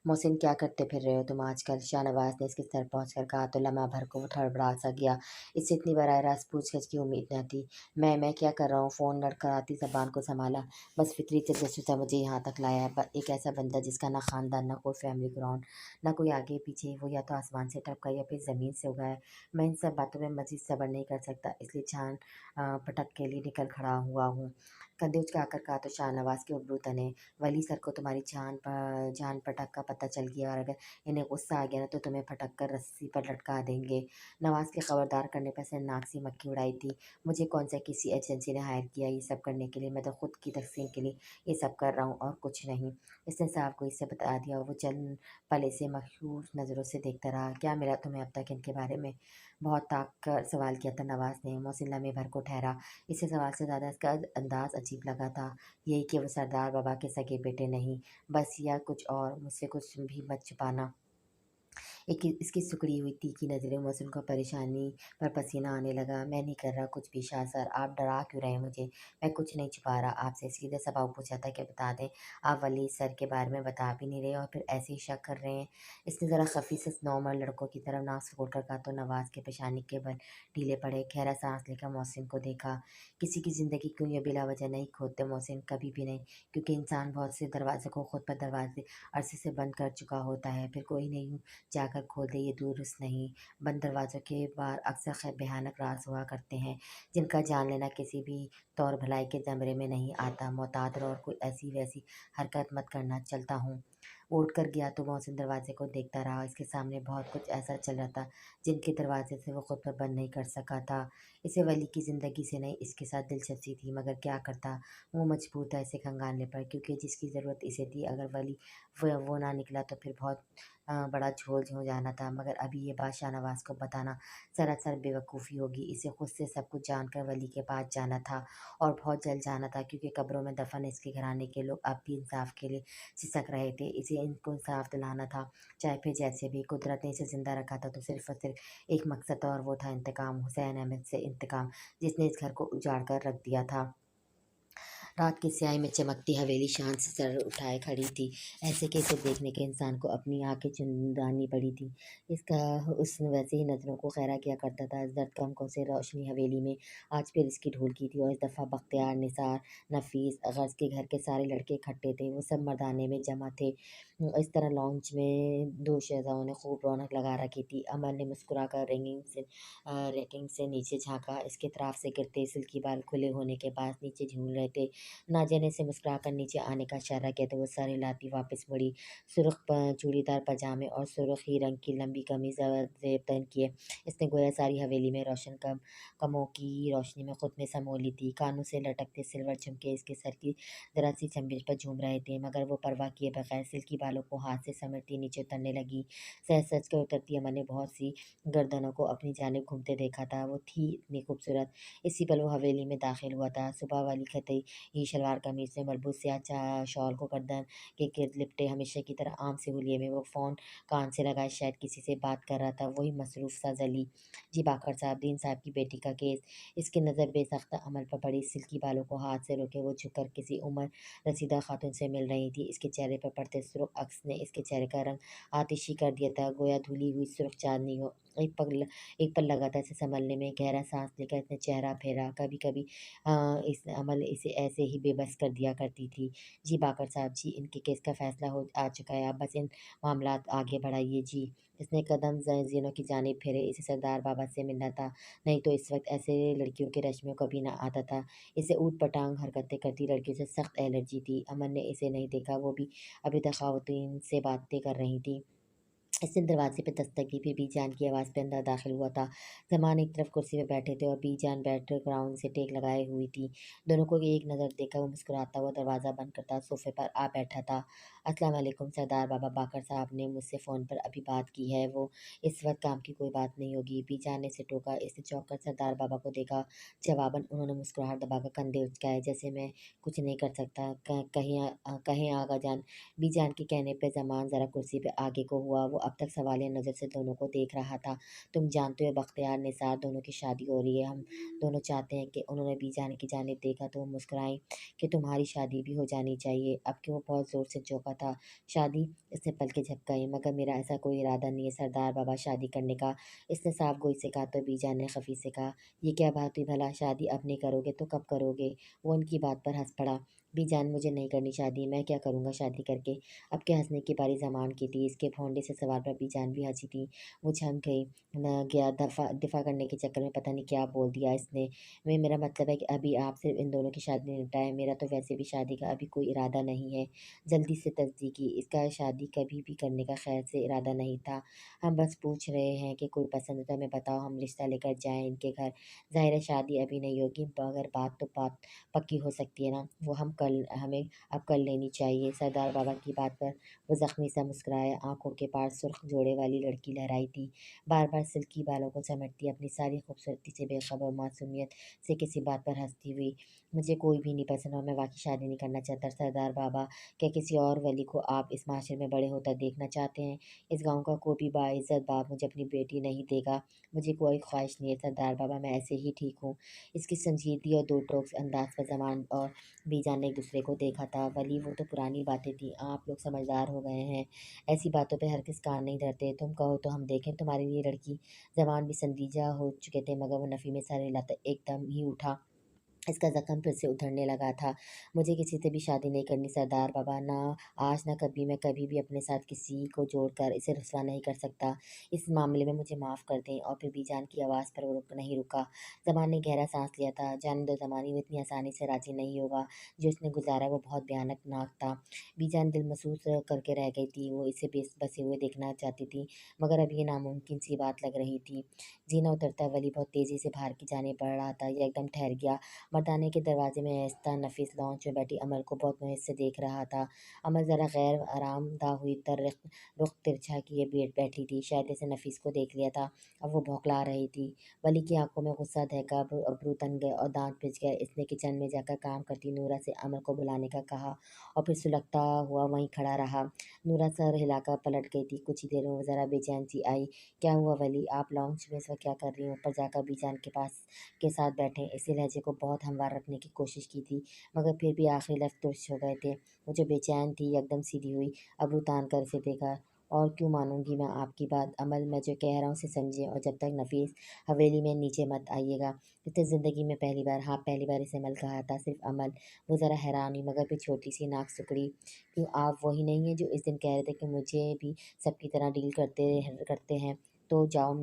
मोहसिन, क्या करते फिर रहे हो तुम आजकल? शाहनवाज़ ने इसके सर पहुँचकर कहा तो लम्हा भर को वो थड़बड़ा सा गया। इससे इतनी बराह रास्त पूछ-गछ की उम्मीद न थी। मैं क्या कर रहा हूँ? फ़ोन लड़खड़ाती ज़बान को सँभाला। बस फितरी तजस्सुस मुझे यहाँ तक लाया है। एक ऐसा बंदा जिसका ना ख़ानदान, ना कोई फैमिली ग्राउंड, ना कोई आगे-पीछे। वो या तो आसमान से टपका या फिर ज़मीन से उगा है। मैं इन सब बातों में मज़ीद सब्र नहीं कर सकता, इसलिए छान पटक के लिए निकल खड़ा हुआ हूँ। कंधे उचकाकर कहा तो शाहनवाज के उबरू तने। वली सर को तुम्हारी जान पटक का पता चल गया और अगर इन्हें गुस्सा आ गया ना तो तुम्हें फटक कर रस्सी पर लटका देंगे। नवाज के खबरदार करने पर से नाक सी मक्खी उड़ाई थी। मुझे कौन सा किसी एजेंसी ने हायर किया ये सब करने के लिए? मैं तो खुद की तकसीम के लिए ये सब कर रहा हूँ और कुछ नहीं। इसने साहब को इससे बता दिया। वो चंद पल इसे मखसूस नज़रों से देखता रहा। क्या मिला तुम्हें अब तक इनके बारे में? बहुत ताक कर सवाल किया था नवाज ने। मोहसिन लम्हे भर को ठहरा। इसे सवाल से ज़्यादा इसका अंदाज अजीब लगा था। यही कि वो सरदार बाबा के सगे बेटे नहीं, बस या कुछ और। मुझसे कुछ भी मत छुपाना। एक इसकी सिकुड़ी हुई तीखी नज़रें मौसम को परेशानी पर पसीना आने लगा। मैं नहीं कर रहा कुछ भी शाह सर, आप डरा क्यों रहे हैं मुझे? मैं कुछ नहीं छुपा रहा आपसे। सीधे सवाल पूछा था कि बता दें। आप वली सर के बारे में बता भी नहीं रहे और फिर ऐसे ही शक कर रहे हैं। इसने ज़रा खफी से नॉर्मल लड़कों की तरफ नाक सिकोड़ कर कहा तो नवाज के पेशानी के बल ढीले पड़े। गहरा सांस लेकर मोहसिन को देखा। किसी की ज़िंदगी क्यों ये बिला वजह नहीं खोदते मोहसिन, कभी भी नहीं। क्योंकि इंसान बहुत से दरवाजे को खुद पर दरवाजे अरसे से बंद कर चुका होता है, फिर कोई नहीं जाकर खोल दे। ये दुरुस्त नहीं। बंद दरवाज़ों के बाहर अक्सर भयानक राज हुआ करते हैं जिनका जान लेना किसी भी तौर भलाई के ज़मरे में नहीं आता। मोहतात रहो और कोई ऐसी वैसी हरकत मत करना। चलता हूँ। वो उठ कर गया तो मोहसिन दरवाजे को देखता रहा। इसके सामने बहुत कुछ ऐसा चल रहा था जिनके दरवाजे से वो खुद पर बंद नहीं कर सका था। इसे वली की ज़िंदगी से नहीं इसके साथ दिलचस्पी थी, मगर क्या करता। वो मजबूर था इसे खंगालने पर, क्योंकि जिसकी ज़रूरत इसे थी अगर वली वो ना निकला तो फिर बहुत बड़ा झोल हो जाना था। मगर अभी ये बात शाहनवाज को बताना सरासर बेवकूफ़ी होगी। इसे खुद से सब कुछ जानकर वली के पास जाना था और बहुत जल्द जाना था, क्योंकि कब्रों में दफन इसके घराने के लोग अब भी इंसाफ के लिए सिसक रहे थे। इसे इनको इंसाफ दिलाना था, चाहे फिर जैसे भी। कुदरत ने इसे ज़िंदा रखा था तो सिर्फ और सिर्फ एक मकसद था और वो था इंतकाम। हुसैन अहमद से इंतकाम, जिसने इस घर को उजाड़ कर रख दिया था। रात की स्याही में चमकती हवेली शान से सर उठाए खड़ी थी। ऐसे कैसे देखने के इंसान को अपनी आंखें चुंदानी पड़ी थी। इसका उसने वैसे ही नज़रों को खैरा किया करता था। जर्द कमकों से रोशनी हवेली में आज फिर इसकी ढूलकी थी और इस दफ़ा बख्तियार, निसार, नफीस, गज के घर के सारे लड़के इकट्ठे थे। वो सब मर्दाने में जमा थे। इस तरह लॉन्च में दो शहजाओं ने खूब रौनक लगा रखी थी। अमर ने मुस्कुरा कर रैकिंग से नीचे झाँका। इसके तरफ से गिरते सिल्की बाल खुले होने के बाद नीचे झूल रहे थे। नाज़िया से मुस्कुराकर नीचे आने का इशारा किया तो वो सर हिलाती वापस मुड़ी। सुर्ख चूड़ीदार पजामे और सुर्खी रंग की लंबी कमीज जेब तन किए इसने गोया सारी हवेली में रोशन कमों की रोशनी में खुद में समो ली थी। कानों से लटकते सिल्वर झुमके इसके सर की जरा सी चंबिश पर झूम रहे थे, मगर वो परवाह किए बगैर सिल्की बालों को हाथ से समेटती नीचे उतरने लगी। सहज सच कर उतरती अमर ने बहुत सी गर्दनों को अपनी जानिब घूमते देखा था। वो थी इतनी खूबसूरत। इसी पल वो हवेली में दाखिल हुआ था। सुबह वाली खतई ही शलवार कमीज में मलबूस स्याह शॉल को गर्दन के गिर्द लिपटे हमेशा की तरह आम से हुलिये में वो फ़ोन कान से लगाए शायद किसी से बात कर रहा था। वही मसरूफ़ सा जली। जी बाकर साहब, दीन साहब की बेटी का केस। इसकी नज़र बेसख्ता अमल पर पड़ी। सिल्की बालों को हाथ से रोके वो झुककर किसी उम्र रसीदा खातून से मिल रही थी। इसके चेहरे पर पड़ते सुर्ख अक्स ने इसके चेहरे का रंग आतिशी कर दिया था, गोया धुली हुई सुर्ख चांदनी हो। एक पल लगा था इसे संभलने में। गहरा सांस लेकर इसने चेहरा फेरा। कभी कभी इस अमल इसे ऐसे ही बेबस कर दिया करती थी। जी बाकर साहब जी, इनके केस का फैसला हो आ चुका है, आप बस इन मामलात आगे बढ़ाइए जी। इसने कदम ज़ीनों की जानिब फेरे। इसे सरदार बाबा से मिलना था, नहीं तो इस वक्त ऐसे लड़कियों के रश में कभी ना आता था। इसे ऊट पटांग हरकतें करती लड़कियों से सख्त एलर्जी थी। अमन ने इसे नहीं देखा, वो भी अभी तक खातून से बातें कर रही थी। इसने दरवाजे पे दस्तक दी, फिर बीजान की आवाज़ पे अंदर दाखिल हुआ था। ज़मान एक तरफ कुर्सी पे बैठे थे और बीजान बैकग्राउंड से टेक लगाए हुई थी। दोनों को एक नज़र देखा वो मुस्कुराता हुआ दरवाज़ा बंद करता सोफे पर आ बैठा था। अस्सलाम वालेकुम सरदार बाबा, बाकर साहब ने मुझसे फ़ोन पर अभी बात की है, वो इस वक्त काम की कोई बात नहीं होगी। बीजान ने इसे टोका। इसने चौंक कर सरदार बाबा को देखा। जवाबन उन्होंने मुस्कुराहट दबाकर कंधे उचकाए, जैसे मैं कुछ नहीं कर सकता। कहीं आगा जान। बीजान के कहने पे ज़मान ज़रा कुर्सी पे आगे को हुआ। वो अब तक सवालिया नज़र से दोनों को देख रहा था। तुम जानते हो बख्तियार निसार दोनों की शादी हो रही है, हम दोनों चाहते हैं कि उन्होंने बीजान की जानिब देखा तो वो मुस्कुराई कि तुम्हारी शादी भी हो जानी चाहिए। अब क्यों बहुत ज़ोर से चौंका था। शादी? इसने पलकें झपकाई। मगर मेरा ऐसा कोई इरादा नहीं है सरदार बाबा शादी करने का, इसने साफ गोई से कहा तो बीजान ने खफी से कहा, ये क्या बात हुई भला? शादी अब नहीं करोगे तो कब करोगे? वो उनकी बात पर हंस पड़ा। बी जान मुझे नहीं करनी शादी, मैं क्या करूँगा शादी करके। अब के हंसने की बारी ज़मान की थी। इसके भौंडे से सवाल पर बी जान भी हंसी थी। वो छम गई। न गया दिफा करने के चक्कर में पता नहीं क्या बोल दिया इसने। मेरा मतलब है कि अभी आप सिर्फ इन दोनों की शादी निपटाएं, मेरा तो वैसे भी शादी का अभी कोई इरादा नहीं है। जल्दी से तस्दीक की, इसका शादी कभी भी करने का खैर से इरादा नहीं था। हम बस पूछ रहे हैं कि कोई पसंद है तो हमें बताओ, हम रिश्ता लेकर जाएं इनके घर। ज़ाहिर है शादी अभी नहीं होगी, मगर बात पक्की हो सकती है ना। वो हमें अब कर लेनी चाहिए। सरदार बाबा की बात पर वो ज़ख्मी सा मुस्कुराया। आंखों के पार सुर्ख जोड़े वाली लड़की लहराई थी, बार बार सिल्की बालों को समेटती, अपनी सारी खूबसूरती से बेखबर मासूमियत से किसी बात पर हंसती हुई। मुझे कोई भी नहीं पसंद और मैं वाकई शादी नहीं करना चाहता सरदार बाबा। क्या किसी और वली को आप इस माशरे में बड़े होता देखना चाहते हैं? इस गांव का कोई भी बाइज्जत बाप मुझे अपनी बेटी नहीं देगा। मुझे कोई ख्वाहिश नहीं है सरदार बाबा, मैं ऐसे ही ठीक हूँ। इसकी संजीदगी और दो टोक अंदाज पर जमान और बीजान ने एक दूसरे को देखा था। वली वो तो पुरानी बातें थी, आप लोग समझदार हो गए हैं, ऐसी बातों पे हर किस कान नहीं धरते। तुम कहो तो हम देखें तुम्हारी लिए लड़की। जवान भी संदीजा हो चुके थे, मगर वो नफ़ी में सर हिलाता एकदम ही उठा। इसका ज़ख्म फिर से उतरने लगा था। मुझे किसी से भी शादी नहीं करनी सरदार बाबा, ना आज ना कभी। मैं कभी भी अपने साथ किसी को जोड़कर इसे रुसवा नहीं कर सकता। इस मामले में मुझे माफ़ कर दें। और फिर बीजान की आवाज़ पर वो नहीं रुका। ज़मान ने गहरा सांस लिया था। जाने दो ज़मानी, वो इतनी आसानी से राज़ी नहीं होगा। जो उसने गुजारा वो बहुत भयानकनाक था। बीजान दिल महसूस करके रह गई थी। वो इसे बसे हुए देखना चाहती थी, मगर अब ये नामुमकिन सी बात लग रही थी। जीना उतरता वली बहुत तेज़ी से बाहर की जाने बढ़ रहा था। यह एकदम ठहर गया। मर्दाने के दरवाजे में आहिस्ता नफीस लॉन्च में बैठी अमल को बहुत मुहित से देख रहा था। अमल ज़रा गैर आरामदा हुई तर रुख तिरछा किए बैठी थी। शायद इसे नफीस को देख लिया था। अब वो भौंकला रही थी। वली की आंखों में गुस्सा दहका, अबरू तन गए और दांत पिच गए। इसने किचन में जाकर काम करती नूरा से अमल को बुलाने का कहा और फिर सुलगता हुआ वहीं खड़ा रहा। नूरा सर हिलाकर पलट गई थी। कुछ ही देर में वो ज़रा बेचैन सी आई। क्या हुआ वली, आप लॉन्च में इस वक्त क्या कर रही हो? ऊपर जाकर बीजान के पास के साथ बैठे। इसी लहजे को बहुत हमवार रखने की कोशिश की थी, मगर फिर भी आखिरी लफ्ज़ दुरुस्त हो गए थे। वो जो बेचैन थी एकदम सीधी हुई। अबरू तान कर इसे देखा। और क्यों मानूंगी मैं आपकी बात अमल, मैं जो कह रहा हूँ उसे समझिए, और जब तक नफीस हवेली में नीचे मत आइएगा। इसने ज़िंदगी में पहली बार, हाँ पहली बार इसे अमल कहा था, सिर्फ अमल। वो ज़रा हैरान हुई, मगर फिर छोटी सी नाक सिकुड़ी। क्यों, आप वही नहीं हैं जो इस दिन कह रहे थे कि मुझे भी सबकी तरह डील करते हैं? तो जाऊँ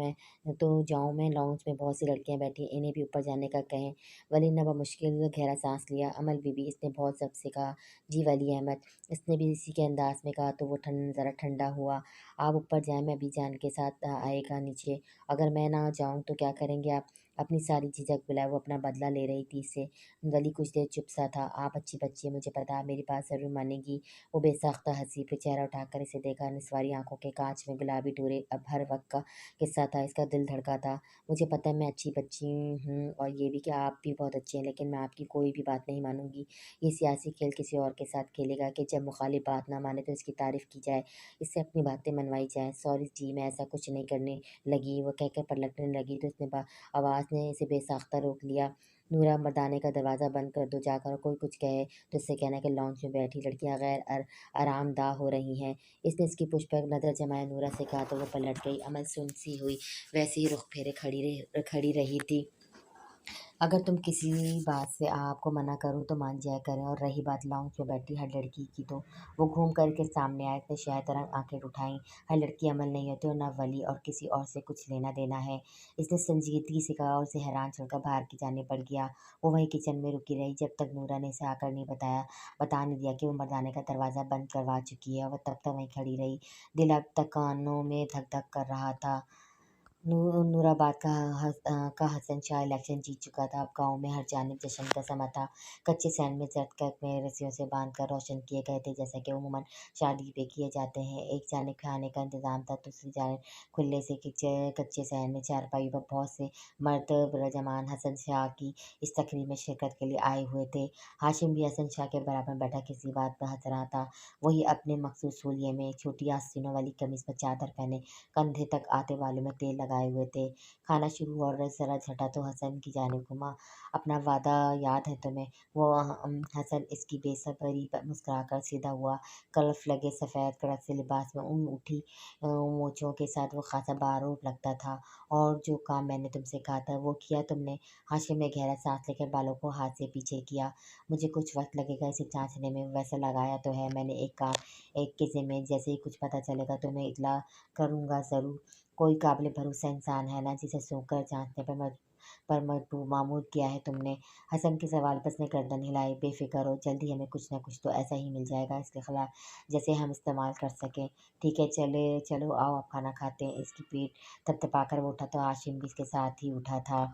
मैं, लॉन्च में बहुत सी लड़कियां बैठी हैं, इन्हें भी ऊपर जाने का कहें। वली ने बमुश्किल गहरा सांस लिया। अमल बीबी, इसने बहुत जब्त से कहा। जी वली अहमद, इसने भी इसी के अंदाज में कहा। तो वो ज़रा ठंडा हुआ। आप ऊपर जाएं, मैं भी जान के साथ आएगा नीचे। अगर मैं ना जाऊं तो क्या करेंगे आप? अपनी सारी झिझक बुलाए, वो अपना बदला ले रही थी इससे। वली कुछ देर चुप सा था। आप अच्छी बच्ची है, मुझे पता है, मेरी बात ज़रूर मानेगी। वो बेसाख्ता हंसी, फिर चेहरा उठाकर इसे देखा। निस्वारी आंखों के कांच में गुलाबी टूरे अब हर वक्त का किस्सा था। इसका दिल धड़का था। मुझे पता है मैं अच्छी बच्ची हूँ, और ये भी कि आप भी बहुत अच्छे हैं, लेकिन मैं आपकी कोई भी बात नहीं मानूंगी। ये सियासी खेल किसी और के साथ खेलेगा कि जब मुखालिफ बात ना माने तो इसकी तारीफ की जाए, इससे अपनी बातें मनवाई जाए। सॉरी जी, मैं ऐसा कुछ नहीं करने लगी। वो कहकर पलटने लगी तो इसने आवाज़ ने इसे बेसाख्ता रोक लिया। नूरा, मर्दाने का दरवाज़ा बंद कर दो जाकर। कोई कुछ कहे तो इससे कहना कि लॉन्च में बैठी लड़कियां गैर आरामदा हो रही हैं। इसने इसकी पुष्प पर नज़र जमाए नूरा से कहा तो वो पलट गई। अमल सुन सी हुई वैसे ही रुख फेरे खड़ी रही थी। अगर तुम किसी बात से आपको मना करूं तो मान जाया करें। और रही बात लाउंज में बैठी हर लड़की की, तो वो घूम करके सामने आए थे। शायद तरह आंखें उठाई। हर लड़की अमल नहीं होती, और न वली और किसी और से कुछ लेना देना है। इसने संजीदगी से कहा और उसे हैरान छोड़कर बाहर की जाने पड़ गया। वो वहीं किचन में रुकी रही जब तक नूरा ने इसे आकर नहीं बताने दिया कि वो मर्दाने का दरवाज़ा बंद करवा चुकी है। वह तब तक वहीं खड़ी रही। दिल अब तक कानों में धक धक कर रहा था। नूराबाद का हसन शाह इलेक्शन जीत चुका था। अब गांव में हर जानिब जश्न का समा था। कच्चे सैंडविच चटकट में रस्सियों से बांधकर रोशन किए गए थे, जैसा कि उम्मूमन शादी पे किए जाते हैं। एक जानिब खाने का इंतजाम था, दूसरी जानिब खुले से कच्चे सैंडविच। चारपाई पर बहुत से मर्द बरजमान हसन शाह की इस तकरीब में शिरकत के लिए आए हुए थे। हाशिम भी हसन शाह के बराबर बैठा किसी बात पर हंस रहा था। वही अपने मखसूस हुलिये में छोटी आस्तीनों वाली कमीज पर चादर पहने, कंधे तक आते बालों में तेल लगा लगाए हुए थे। खाना शुरू हुआ और ज़रा झटा तो हसन की जानिब घुमा। अपना वादा याद है तुम्हें? वो हसन इसकी बेसब्री पर मुस्कुराकर सीधा हुआ। कलफ लगे सफ़ेद कड़क से लिबास में ऊन उठी मोचों के साथ वो खासा बारूद लगता था। और जो काम मैंने तुमसे कहा था वो किया तुमने? हाशिम ने गहरा सांस लेकर बालों को हाथ से पीछे किया। मुझे कुछ वक्त लगेगा इसे जांचने में, वैसे लगाया तो है मैंने एक काम। एक के ज़िम्मे जैसे ही कुछ पता चलेगा तो मैं इत्तला करूँगा ज़रूर। कोई काबिल भरोसा इंसान है ना जिसे सूंघकर जांचने पर मामूर किया है तुमने? हसन के सवाल पर उसने गर्दन हिलाई। बेफिक्र हो, जल्दी हमें कुछ न कुछ तो ऐसा ही मिल जाएगा इसके खिलाफ जैसे हम इस्तेमाल कर सकें। ठीक है, चलो आओ अब खाना खाते हैं। इसकी पीठ थपथपाकर वो उठा तो हाशिम भी इसके साथ ही उठा था।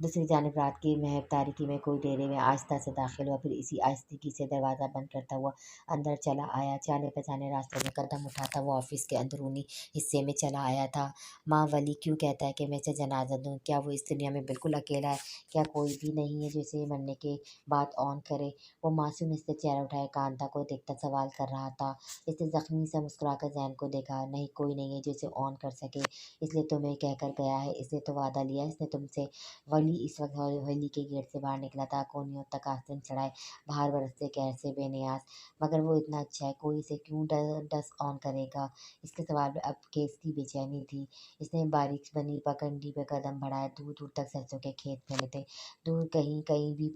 दूसरी जानिब रात की महब तारीकी में कोई डेरे में आहिस्ता से दाखिल हुआ, फिर इसी आहिस्तगी से दरवाज़ा बंद करता हुआ अंदर चला आया। जाने पहचाने रास्तों में कदम उठाता वो ऑफिस के अंदरूनी हिस्से में चला आया था। माँ वली क्यों कहता है कि मैं इसे जनाजा दूँ? क्या वो इस दुनिया में बिल्कुल अकेला है? क्या कोई भी नहीं है जो इसे मरने के बाद ऑन करे? वो मासूम इससे चेहरा उठाए कांता को देखता सवाल कर रहा था। इसने जख्मी सा मुस्कुराकर जैन को देखा। नहीं, कोई नहीं है जो इसे ऑन कर सके, इसलिए तुम्हें कहकर गया है। इसने तो वादा लिया इसने तुमसे। वली इस वक्त हवेली के गेट से बाहर निकला था। कोनियों तक आस्तीन चढ़ाए बाहर बरसते कहर से बेनियाज। मगर वो इतना अच्छा है, कोई इसे क्यों डस ऑन करेगा? इसके सवाल में अब केस की बेचैनी थी। इसने बारीक बनी पगडंडी पे कदम बढ़ाया। दूर दूर तक सरसों के खेत फैले थे। दूर कहीं कहीं भी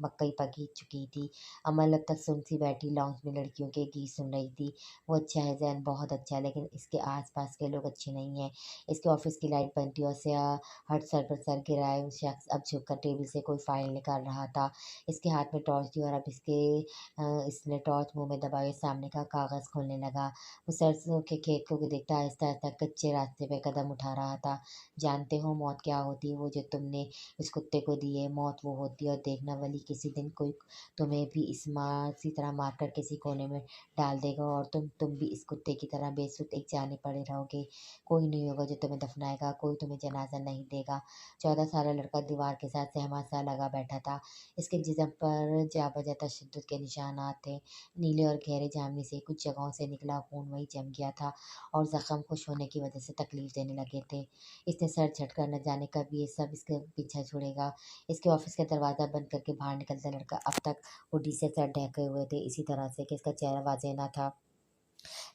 मकई पकी चुकी थी। अमल अब तक सुन सी बैठी लाउंज में लड़कियों के गीत सुन रही थी। वो अच्छा है जैन, बहुत अच्छा है, लेकिन इसके आस पास के लोग अच्छे नहीं हैं। इसके ऑफिस की लाइट बंद थी और हट सर पर सर गिराए उस शख्स अब झुककर टेबल से कोई फाइल निकाल रहा था। इसके हाथ में टॉर्च थी और अब इसने टॉर्च मुंह में दबाए सामने का कागज खोलने लगा। वो सरसों के खेत को देखता आहिस्ता आहिस्ता कच्चे रास्ते पे कदम उठा रहा था। जानते हो मौत क्या होती है? वो जो तुमने इस कुत्ते को दी है, मौत वो होती है। और देखना वली, किसी दिन कोई तुम्हें भी इसी तरह मार कर किसी कोने में डाल देगा और तुम भी इस कुत्ते की तरह बेसुध एक जाने पड़े रहोगे। कोई नहीं होगा जो तुम्हें दफनाएगा, कोई तुम्हें जनाजा नहीं देगा। 14 साल लड़का दीवार के साथ सहमा सा लगा बैठा था। इसके जिस्म पर जा बजा तशद्दुद के निशानात थे। नीले और गहरे जामनी से कुछ जगहों से निकला खून वहीं जम गया था और जख्म खुश होने की वजह से तकलीफ देने लगे थे। इसने सर झटकर न जाने कब ये सब इसके पीछे छुड़ेगा। इसके ऑफिस का दरवाज़ा बंद करके बाहर निकलता लड़का अब तक हुडी से सर ढके हुए थे, इसी तरह से कि इसका चेहरा वाज़ेह न था।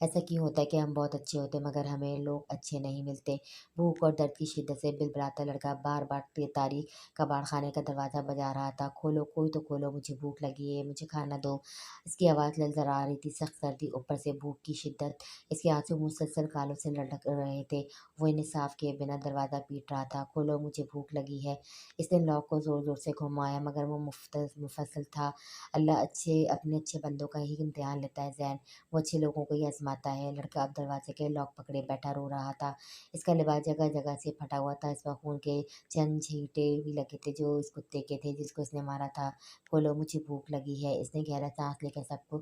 ऐसा क्यों होता है कि हम बहुत अच्छे होते हैं मगर हमें लोग अच्छे नहीं मिलते? भूख और दर्द की शिद्दत से बिलबिलाता लड़का बार बार तारीख कबाड़ खाने का दरवाज़ा बजा रहा था। खोलो, कोई तो खोलो, मुझे भूख लगी है, मुझे खाना दो। इसकी आवाज़ ललचला रही थी, सख्त सर्दी ऊपर से भूख की शिद्दत। इसके आंसू मुसलसल गालों से लटक रहे थे। वो इन्हें साफ किए बिना दरवाज़ा पीट रहा था। खोलो, मुझे भूख लगी है। इसने लॉक को ज़ोर ज़ोर से घुमाया मगर वो मुफसल था। अल्लाह अपने अच्छे बंदों का ही इम्तिहान लेता है जैन। वो अच्छे लोगों को ही आजमाता है। लड़का अब दरवाजे के लॉक पकड़े बैठा रो रहा था। इसका लिबास जगह जगह से फटा हुआ था। इस पर खून के चंद छींटे भी लगे थे जो इस कुत्ते के थे जिसको इसने मारा था। बोलो, मुझे भूख लगी है। इसने गहरा सांस लेकर सबको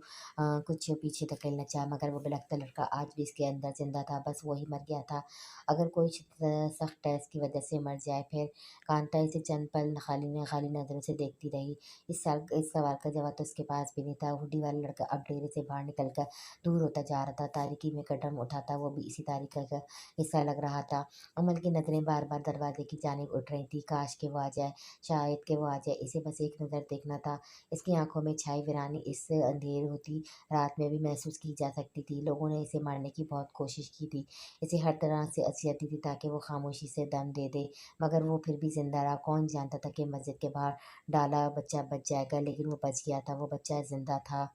कुछ पीछे धकेलना चाहा मगर वो बिलखता लड़का आज भी इसके अंदर जिंदा था, बस वही मर गया था। अगर कोई सख्त टेस्ट की वजह से मर जाए फिर? कांता इसे चंद पल खाली नजरों से देखती रही। इस सवाल का जवाब तो उसके पास भी नहीं था। हुड्डी वाला लड़का अब डेरे से बाहर निकलकर दूर होता जा रहा था। तारीकी में कदम उठाता वो भी इसी तारीकी का हिस्सा लग रहा था। अमल की नज़रें बार बार दरवाजे की जानिब उठ रही थी। काश के वो आ जाए, शायद के वो आ जाए, इसे बस एक नज़र देखना था। इसकी आंखों में छाई वीरानी इस अंधेर होती रात में भी महसूस की जा सकती थी। लोगों ने इसे मारने की बहुत कोशिश की थी, इसे हर तरह से असियत दी थी ताकि वो खामोशी से दम दे दे, मगर वो फिर भी जिंदा रहा। कौन जानता था कि मस्जिद के बाहर डाला बच्चा बच जाएगा, लेकिन वो बच गया था। वो बच्चा जिंदा था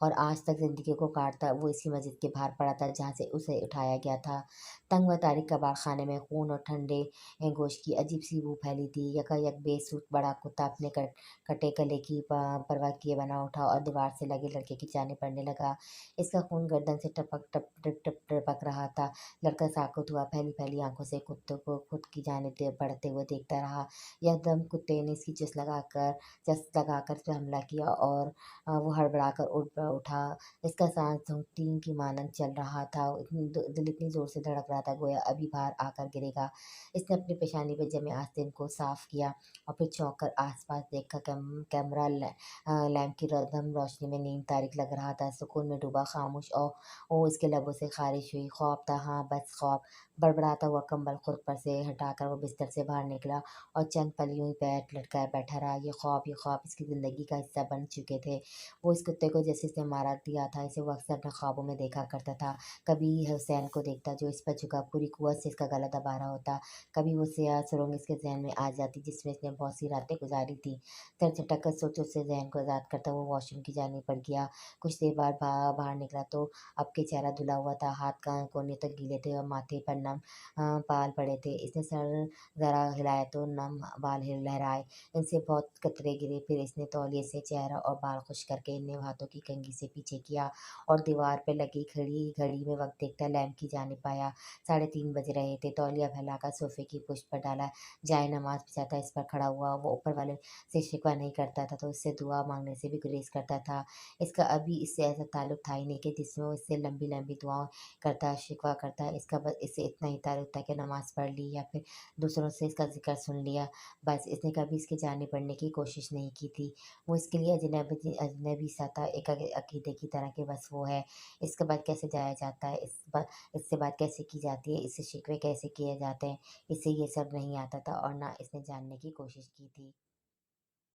और आज तक ज़िंदगी को काटता वो इसी मस्जिद के बाहर पड़ा था जहाँ से उसे उठाया गया था। तंग व तारीक कबाड़ खाने में खून और ठंडे गोश्त की अजीब सी बू फैली थी। यकायक बेसुध बड़ा कुत्ता अपने कटे गले की परवाह किए बना उठा और दीवार से लगे लड़के की जाने पड़ने लगा। इसका खून गर्दन से टपक टप टप टप टपक रहा था। लड़का साकुत हुआ, फैली फैली आंखों से कुत्ते को खुद की जानिब बढ़ते हुए देखता रहा। यकदम कुत्ते ने इसकी चस्त लगाकर उस पर हमला किया और वो हड़बड़ाकर उठा। इसका सांस धूमतीन की मानंद चल रहा था। दिल इतनी ज़ोर से धड़क रहा था, गोया अभी बाहर आकर गिरेगा। इसने अपनी पेशानी पे जमे आस्तीन को साफ किया और फिर चौंक कर आस-पास देखा। कैमरा लैंप की धम रोशनी में नींद तारिक लग रहा था, सुकून में डूबा, खामोश। और ओ उसके लबों से ख़ारिश हुई, ख़ौफ़ था, हाँ, बस ख़ौफ़। बड़बड़ाता हुआ कंबल खुद पर से हटाकर वो बिस्तर से बाहर निकला और चंद पल यूँ ही पैर लटकाए बैठा रहा। ये ख़ौफ़ इसकी ज़िंदगी का हिस्सा बन चुके थे। वो इस कुत्ते को जैसे इसने मारा दिया था, इसे वो अक्सर अपने ख्वाबों में देखा करता था। कभी हुसैन को देखता जो इस पर झुका पूरी कुव्वत से इसका गला दबा रहा होता, कभी वो स्याह सुरंग इसके ज़हन में आ जाती जिसमें इसने बहुत सी रातें गुज़ारी थी। सर झटक कर सोचों से ज़हन को आज़ाद करता वो वॉशरूम की जानिब बढ़ गया। कुछ देर बाद बाहर निकला तो अब के चेहरा धुला हुआ था, हाथ का कोने तक गीले थे और माथे पर नम बाल पड़े थे। इसने सर ज़रा हिलाया तो नम बाल लहराए, इनसे बहुत कतरे गिरे। फिर इसने तौलिए से चेहरा और बाल खुश करके इन्हें हाथों की कंघी से पीछे किया और दीवार पे लगी खड़ी घड़ी में वक्त देखता लैंप की जानिब आया। 3:30 बज रहे थे। तौलिया फैलाकर सोफे की पुष्ट पर डाला, जाए नमाज बिछाता इस पर खड़ा हुआ। वो ऊपर वाले से शिकवा नहीं करता था तो उससे दुआ मांगने से भी गुरेज करता था। इसका अभी इससे ऐसा ताल्लुक था ही नहीं कि जिसमें वो इससे लंबी लंबी दुआएं करता, शिकवा करता। इसका बस इससे इतना ही ताल्लुक था कि नमाज पढ़ ली या फिर दूसरों से इसका जिक्र सुन लिया, बस। इसने कभी इसके जाने पड़ने की कोशिश नहीं की थी। वो इसके लिए अजनबी सा था, एक अकीदे की तरह के, बस वो है। इसके बाद कैसे जाया जाता है, इससे बात कैसे की जाती है, इससे शिकवे कैसे किए जाते हैं, इसे ये सब नहीं आता था और ना इसने जानने की कोशिश की थी।